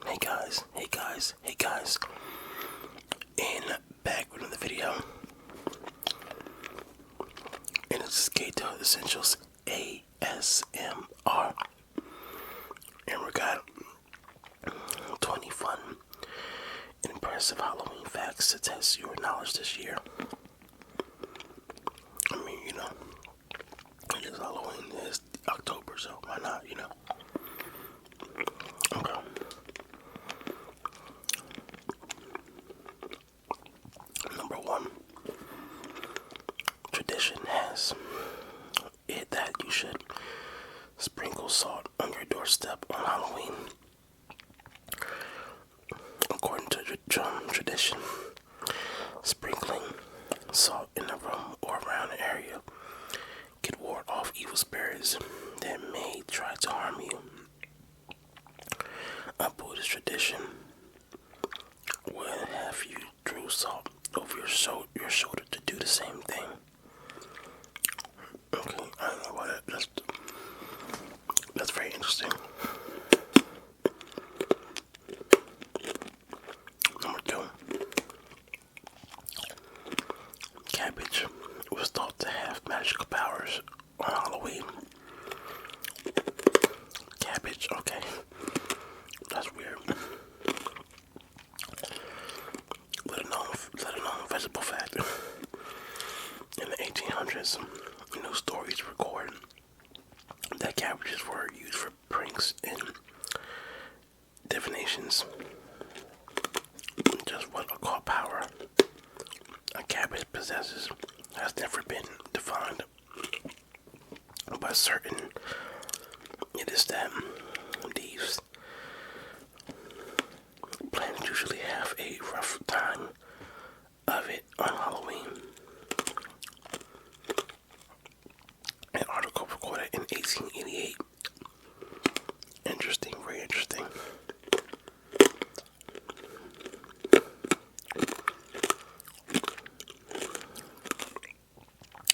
hey guys, and back with another video, and it's Kae-Toad Essentials ASMR, and we got 20 fun and impressive Halloween facts to test your knowledge this year. I mean, it is Halloween, it's October, so why not, Okay. Number one, tradition has it that you should sprinkle salt on your doorstep on Halloween. According to tradition, sprinkling salt in a room or around an area can ward off evil spirits that may try to harm you. A Buddhist tradition would have you drew salt over your shoulder to do the same thing. Okay, I don't know about that. That's very interesting. Number two, cabbage was thought to have magical powers on Halloween. Cabbage, okay. That's weird. Little known vegetable fact. In the 1800s, stories record that cabbages were used for pranks and divinations. Just what occult power a cabbage possesses has never been defined, but certain it is that these plants usually have a rough time of it on Halloween. An article recorded in 1888. Interesting, very interesting.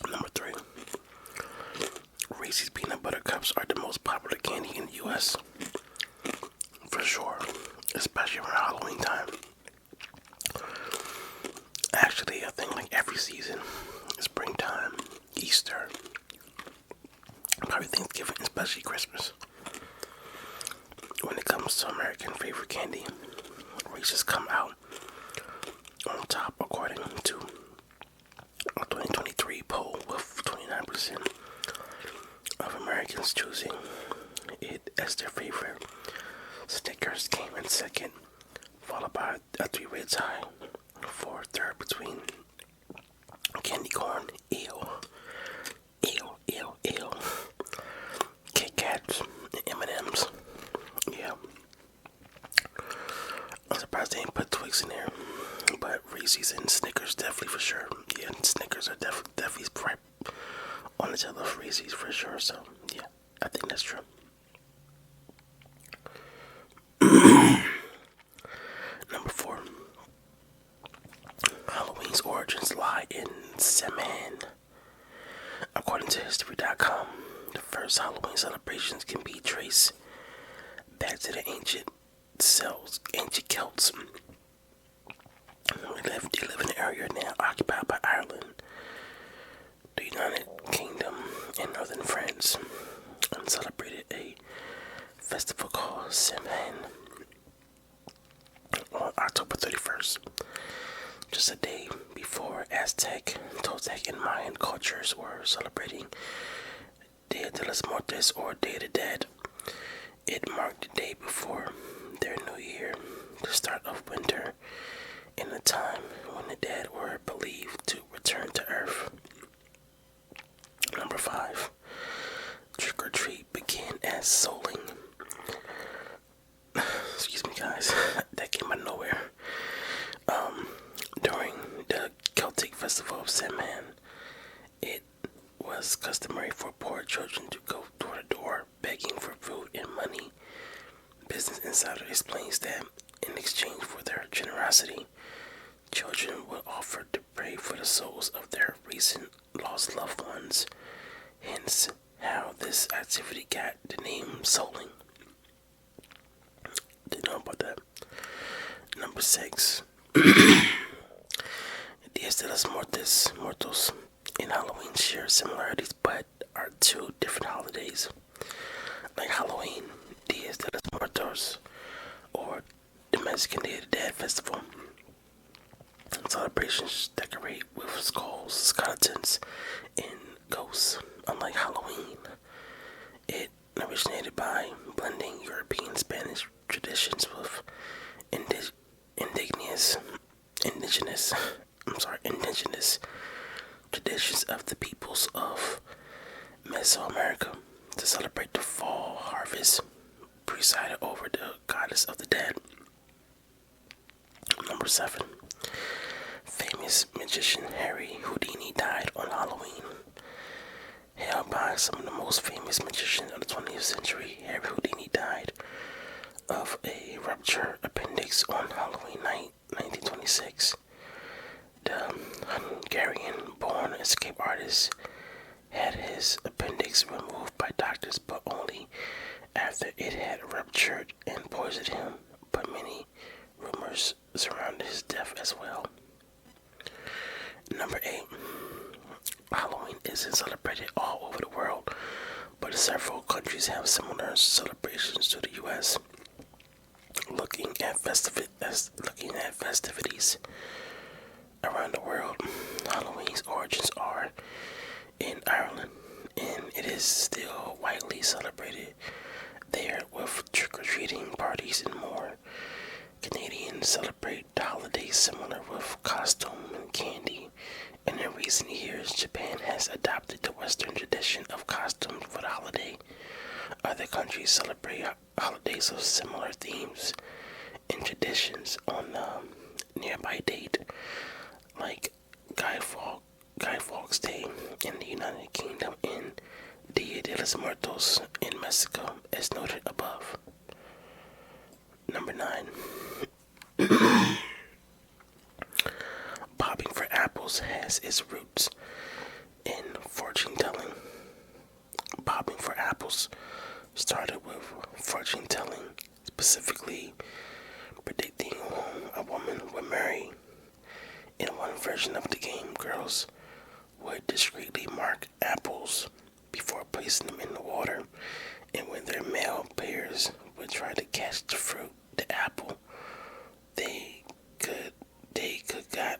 Number three, Reese's peanut butter cups are the most popular candy in the U.S. For sure, especially around Halloween time. Actually, I think like every season, springtime, Easter, probably Thanksgiving, especially Christmas. When it comes to American favorite candy, Reese's come out on top according to a 2023 poll, with 29% of Americans choosing it as their favorite. Snickers came in second, followed by a three-way tie for third between candy corn, ew, Kit Kats, and M&M's. Yeah, I'm surprised they didn't put Twix in there, but Reese's and Snickers definitely for sure. Yeah, Snickers are definitely right on the tail of Reese's for sure. So yeah, I think that's true. Number four, Halloween's origins lie in Samhain. According to History.com, the first Halloween celebrations can be traced back to the ancient Celts. They live in an area now occupied by Ireland, the United Kingdom, and northern France, and celebrated a festival called Samhain on October 31st, just a day before Aztec, Toltec, and Mayan cultures were celebrating Dia de los Muertos, or Day of the Dead. It marked the day before their new year, the start of winter, and the time when the dead were believed to return to Earth. Number five, trick or treat began as souling. Excuse me, guys, that came out of nowhere. During the Celtic festival of Samhain, it was customary for poor children to go door to door begging for food and money. Business Insider explains that in exchange for their generosity, children would offer to pray for the souls of their recent lost loved ones. Hence, how this activity got the name souling. Didn't know about that. Number 6. Dias de los Muertos and Halloween share similarities but are two different holidays. Like Halloween, Dias de los Muertos, or the Mexican Day of the Dead festival. Celebrations decorate with skulls, skeletons, and ghosts. Unlike Halloween, it originated by blending European Spanish traditions with indigenous traditions of the peoples of Mesoamerica. To celebrate the fall harvest, presided over the goddess of the dead. Number 7. Famous magician Harry Houdini died on Halloween. Hailed by some of the most famous magicians of the 20th century, Harry Houdini died of a ruptured appendix on Halloween night, 1926. The Hungarian-born escape artist had his appendix removed by doctors, but only after it had ruptured and poisoned him. But many rumors surrounded his death as well. Number 8. Halloween isn't celebrated all over the world, but several countries have similar celebrations to the U.S. Looking at festivities around the world, Halloween's origins are in Ireland, and it is still widely celebrated there with trick-or-treating parties and more. Canadians celebrate the holiday similar with costume and candy, and in recent years, Japan has adopted the Western tradition of costumes for the holiday. Other countries celebrate holidays of similar themes and traditions on a nearby date, like Guy Fawkes Day in the United Kingdom and Dia de los Muertos in Mexico, as noted above. Number 9. Bobbing for apples has its roots in fortune telling. Bobbing for apples started with fortune telling, specifically predicting whom a woman would marry. In one version of the game, girls would discreetly mark apples before placing them in the water, and when their male pairs would try to catch the fruit, the apple, they could got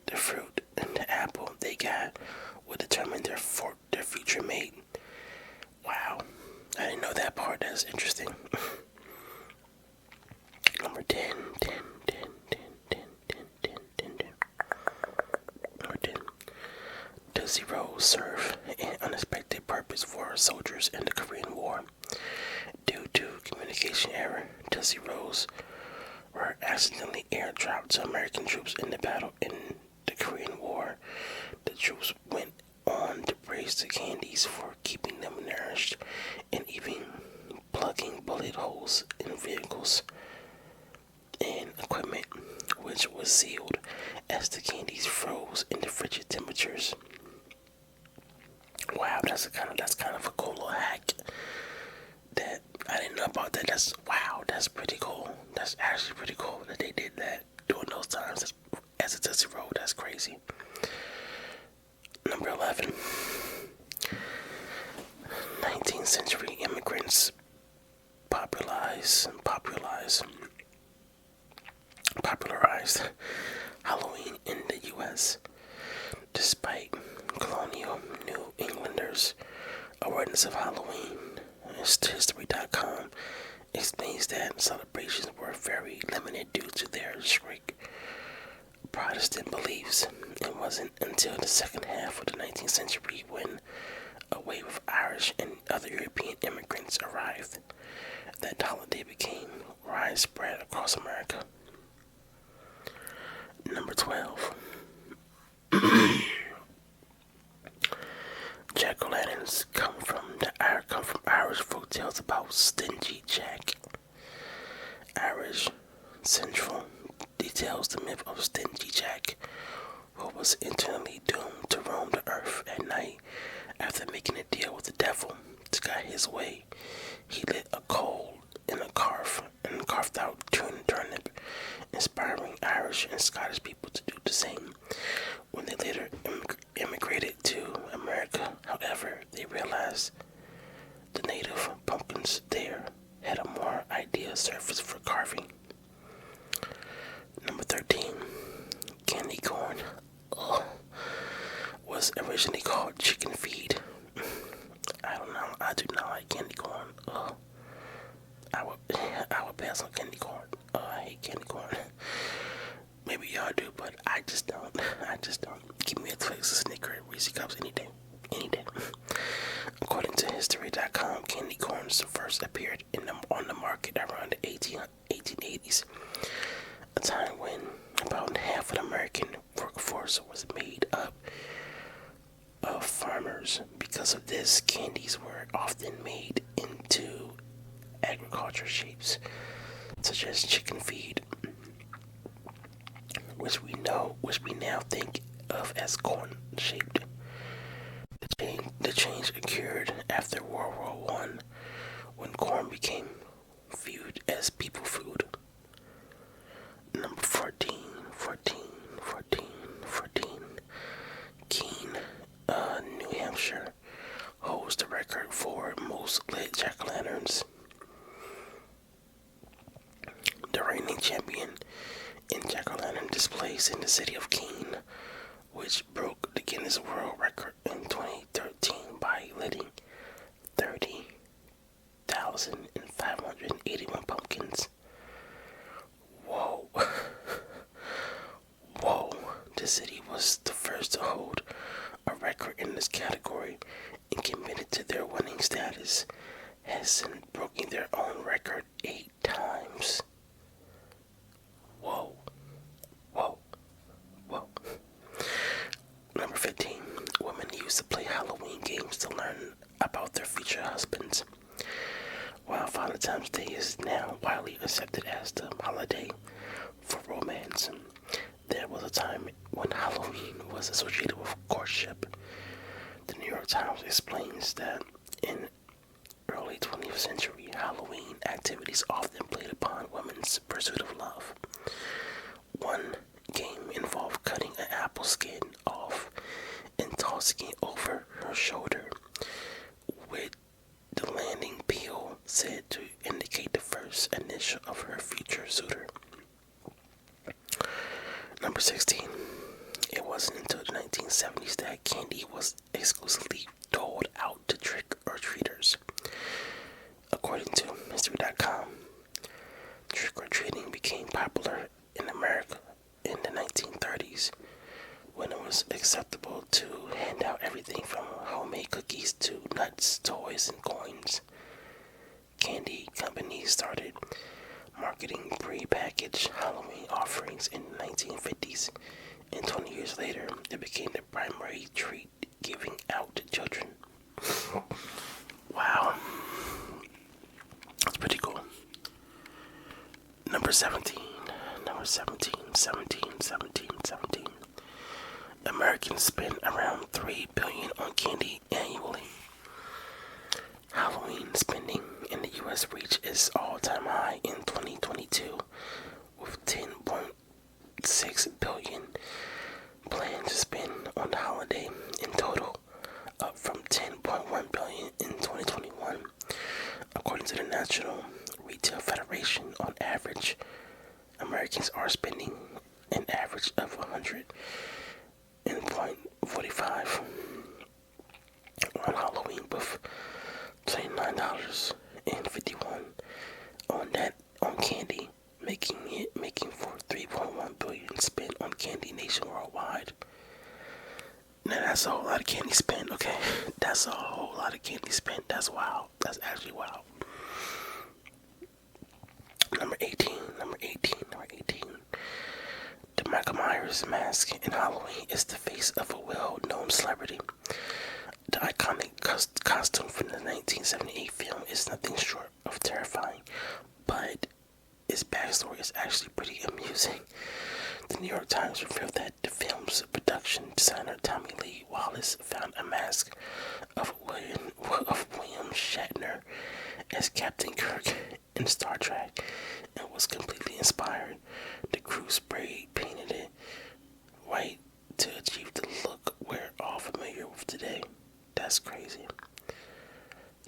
the fruit and the apple they got would determine their future mate. Wow, I didn't know that part. That's interesting. Number 10. Number 10. Tootsie Rolls serve an unexpected purpose for soldiers in the Korean War. Due to communication error, Tootsie Rolls were accidentally airdropped to American troops in the battle in the Korean War. The troops went on to praise the candies for keeping them nourished and even plugging bullet holes in vehicles and equipment, which was sealed as the candies froze into frigid temperatures. Wow, that's kind of a cool little hack that I didn't know about. That's pretty cool. That's actually pretty cool that they did that during those times as a Tootsie Roll. That's crazy. Number 11. 19th century immigrants popularized Halloween in the U.S. Despite colonial New Englanders' awareness of Halloween, History.com explains that celebrations were very limited due to their strict Protestant beliefs. It wasn't until the second half of the 19th century when a wave of Irish and other European immigrants arrived that the holiday became widespread across America. Number 12. Jack-o'-lanterns come from Irish folk tales about Stingy Jack. Irish Central details the myth of Stingy Jack, who was eternally doomed to roam the earth at night after making a deal with the devil to get his way. He lit a coal in a carved out turnip, inspiring Irish and Scottish people to do the same. When they later immigrated to America, however, they realized the native pumpkins there had a more ideal surface for carving. Number 13, candy corn. Was originally called chicken feed. I don't know. I do not like candy corn. I would pass on candy corn. I hate candy corn. Maybe y'all do, but I just don't. I just don't. Give me a Twix, a Snicker, Reese's Cups any day. Any day. According to History.com, candy corns first appeared on the market around the 1880s, a time when about half of the American workforce was made up of farmers. Because of this, candies were often made into agriculture shapes, such as chicken feed, which we now think of as corn shaped. The change occurred after World War One, when corn became viewed as people food. Number 14. Keene, New Hampshire, holds the record for most lit jack-o'-lanterns. The reigning champion in jack-o'-lantern displays in the city of Keene, which broke the Guinness World Record in 2013 by lighting 30,581 pumpkins. Whoa. Whoa. The city was the first to hold a record in this category and committed to their winning status, has since broken their own record 8 times. Whoa. Number 15. Women used to play Halloween games to learn about their future husbands. While Valentine's Day is now widely accepted as the holiday for romance, there was a time when Halloween was associated with courtship. The New York Times explains that in early 20th century, Halloween activities often played upon women's pursuit of love. One game involved cutting an apple skin off and tossing it over her shoulder, with the landing peel said to indicate the first initial of her future suitor. Number 16. It wasn't until the 1970s that candy was exclusively doled out to trick-or-treaters. According to History.com, trick-or-treating became popular in America in the 1930s, when it was acceptable to hand out everything from homemade cookies to nuts, toys, and coins. Candy companies started marketing pre-packaged Halloween offerings in the 1950s, and 20 years later, it became the primary treat giving out to children. Wow. That's pretty cool. Number 17. Americans spend around $3 billion on candy annually. Halloween spending in the U.S. reached its all-time high in 2022, with $10.6 billion planned to spend on the holiday in total, up from $10.1 billion in 2021. According to the National Retail Federation, on average, Americans are spending an average of $100.45 on Halloween, with $29.51 on candy, making for $3.1 billion spent on candy nationwide. Now that's a whole lot of candy spent, okay? That's a whole lot of candy spent. That's wild. That's actually wild. Number 18. The Michael Myers mask in Halloween is the face of a well-known celebrity. The iconic costume from the 1978 film is nothing short of terrifying, but its backstory is actually pretty amusing. The New York Times revealed that the film's production designer Tommy Lee Wallace found a mask of William Shatner as Captain Kirk in Star Trek and was completely inspired. The crew spray painted it white to achieve the look we're all familiar with today. That's crazy.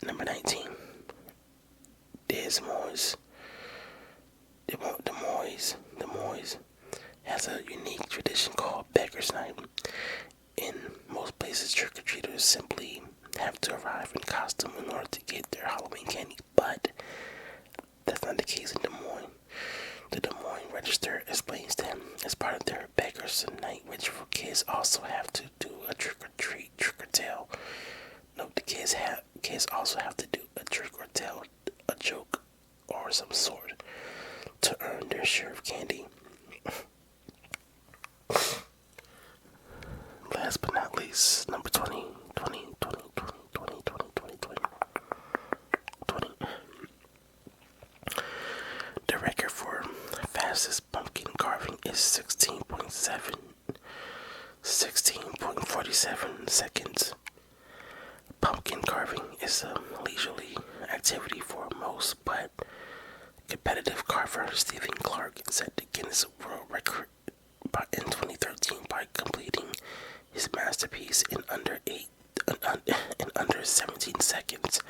Number 19. Des Moines. Des Moines has a unique tradition called Beggar's Night. In most places, trick-or-treaters simply have to arrive in costume in order to get their Halloween candy, but that's not the case in Des Moines. The Des Moines Register explains that as part of their Beggar's Night ritual, kids also have to do a trick-or-treat, trick-or-tell. Note the kids also have to do a trick-or-tell, a joke, or some sort to earn their share of candy. Last but not least, number 20. The record for fastest pumpkin carving is 16.47 seconds. Pumpkin carving is a leisurely activity for most, but competitive carver Stephen Clark set the Guinness World Record in 2013 by completing his masterpiece in under 17 seconds.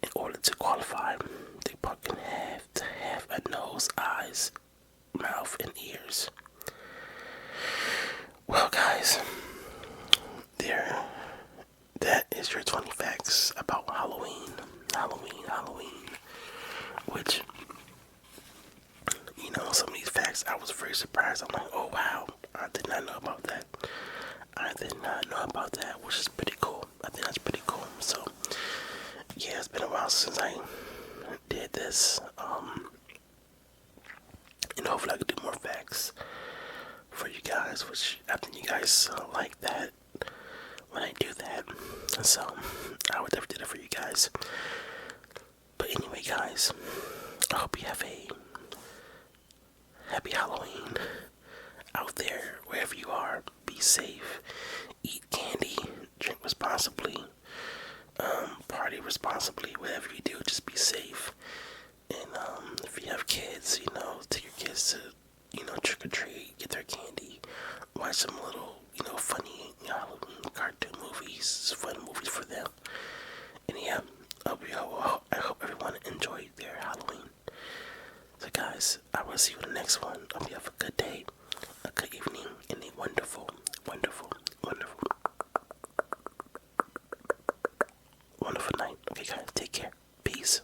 In order to qualify, the pumpkin have to have a nose, eyes, mouth, and ears. Well, guys, that is your 20 facts about Halloween. Which, some of these facts I was very surprised. I'm like, oh wow, I did not know about that. Which is pretty cool. I think that's pretty cool. So, yeah, it's been a while since I did this. And hopefully I can do more facts for you guys, which I think you guys like that when I do that. So, I would definitely do that for you guys. But anyway, guys, I hope you have a happy Halloween out there, wherever you are. Be safe, eat candy, drink responsibly, party responsibly. Whatever you do, just be safe. And if you have kids, take your kids to, trick or treat, get their candy, watch some little, funny Halloween cartoon movies, fun movies for them. And yeah, I hope everyone enjoyed their Halloween. So guys, I will see you in the next one. I hope you have a good day, a good evening, and a wonderful, wonderful, wonderful, wonderful night. Okay guys, take care. Peace.